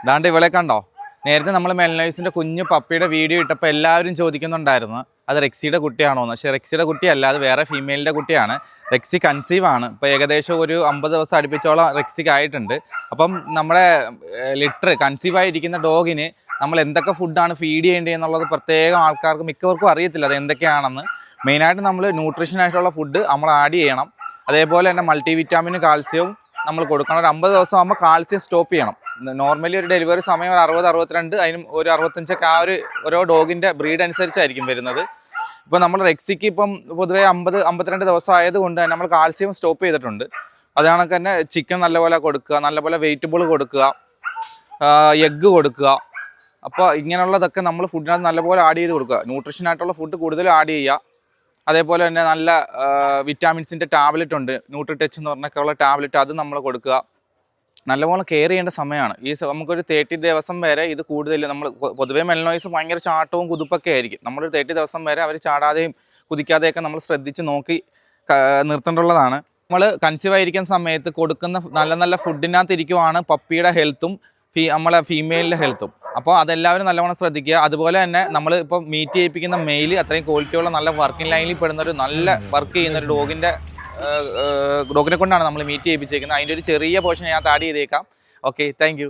ദാണ്ട് ഇവളെ കണ്ടോ? നേരത്തെ നമ്മൾ മെൽനൈസിൻ്റെ കുഞ്ഞു പപ്പിയുടെ വീഡിയോ ഇട്ടപ്പോൾ എല്ലാവരും ചോദിക്കുന്നുണ്ടായിരുന്നു അത് റെക്സിയുടെ കുട്ടിയാണോ എന്ന്. പക്ഷേ റെക്സിയുടെ കുട്ടിയല്ല, അത് വേറെ ഫീമെയിലിൻ്റെ കുട്ടിയാണ്. റെക്സി കൺസീവ് ആണ്. ഇപ്പോൾ ഏകദേശം ഒരു 50 ദിവസം അടുപ്പിച്ചോളം റെക്സിക്ക് ആയിട്ടുണ്ട്. അപ്പം നമ്മുടെ കൺസീവ് ആയിരിക്കുന്ന ഡോഗിന് നമ്മൾ എന്തൊക്കെ ഫുഡാണ് ഫീഡ് ചെയ്യേണ്ടത് എന്നുള്ളത് പ്രത്യേകം ആൾക്കാർക്ക് മിക്കവർക്കും അറിയത്തില്ല അത് എന്തൊക്കെയാണെന്ന്. മെയിനായിട്ട് നമ്മൾ ന്യൂട്രീഷനായിട്ടുള്ള ഫുഡ് നമ്മൾ ആഡ് ചെയ്യണം. അതേപോലെ തന്നെ മൾട്ടി വിറ്റാമിനും കാൽസ്യവും നമ്മൾ കൊടുക്കണം. ഒരു 50 ദിവസം ആകുമ്പോൾ കാൽസ്യം സ്റ്റോപ്പ് ചെയ്യണം. നോർമലി ഒരു ഡെലിവറി സമയം ഒരു 60-62, അതിനും ഒരു 65 ആ ഒരു ഓരോ ഡോഗിൻ്റെ ബ്രീഡ് അനുസരിച്ചായിരിക്കും വരുന്നത്. ഇപ്പോൾ നമ്മൾ റെക്സിക്ക് ഇപ്പം പൊതുവേ 50-52 ദിവസം ആയതുകൊണ്ട് തന്നെ നമ്മൾ കാൽസ്യം സ്റ്റോപ്പ് ചെയ്തിട്ടുണ്ട്. അതാണെങ്കിൽ തന്നെ ചിക്കൻ നല്ലപോലെ കൊടുക്കുക, നല്ലപോലെ വെജിറ്റബിൾ കൊടുക്കുക, എഗ്ഗ് കൊടുക്കുക. അപ്പോൾ ഇങ്ങനെയുള്ളതൊക്കെ നമ്മൾ ഫുഡിനകത്ത് നല്ലപോലെ ആഡ് ചെയ്ത് കൊടുക്കുക. ന്യൂട്രീഷനായിട്ടുള്ള ഫുഡ് കൂടുതലും ആഡ് ചെയ്യുക. അതേപോലെ തന്നെ നല്ല വിറ്റാമിൻസിൻ്റെ ടാബ്ലറ്റ് ഉണ്ട്, ന്യൂട്രി ടച്ച് എന്ന് പറഞ്ഞൊക്കെയുള്ള ടാബ്ലറ്റ്, അത് നമ്മൾ കൊടുക്കുക. നല്ലപോലെ കെയർ ചെയ്യേണ്ട സമയമാണ് നമുക്കൊരു 30 ദിവസം വരെ. ഇത് കൂടുതൽ നമ്മൾ പൊതുവേ മെൽനോയ്സ് ഭയങ്കര ചാട്ടവും കുതിപ്പൊക്കെ ആയിരിക്കും. നമ്മളൊരു 30 ദിവസം വരെ അവർ ചാടാതെയും കുതിക്കാതെയൊക്കെ നമ്മൾ ശ്രദ്ധിച്ച് നോക്കി നിർത്തേണ്ടതാണ്. നമ്മൾ കൺസീവ് ആയിരിക്കുന്ന സമയത്ത് കൊടുക്കുന്ന നല്ല നല്ല ഫുഡിനകത്ത് ഇരിക്കുവാണ് പപ്പിയുടെ ഹെൽത്തും നമ്മളെ ഫീമെയിലിൻ്റെ ഹെൽത്തും. അപ്പോൾ അതെല്ലാവരും നല്ലവണ്ണം ശ്രദ്ധിക്കുക. അതുപോലെ തന്നെ നമ്മൾ ഇപ്പോൾ മീറ്റ് ചെയ്യിപ്പിക്കുന്ന മെയിൽ അത്രയും ക്വാളിറ്റിയുള്ള നല്ല വർക്കിംഗ് ലൈനിൽ പെടുന്ന ഒരു നല്ല വർക്ക് ചെയ്യുന്ന ഒരു ഡോഗിനെ കൊണ്ടാണ് നമ്മൾ മീറ്റ് ചെയ്യിപ്പിച്ചേക്കുന്നത്. അതിൻ്റെ ഒരു ചെറിയ പോർഷൻ ഞാൻ ആഡ് ചെയ്തേക്കാം. Okay, thank you.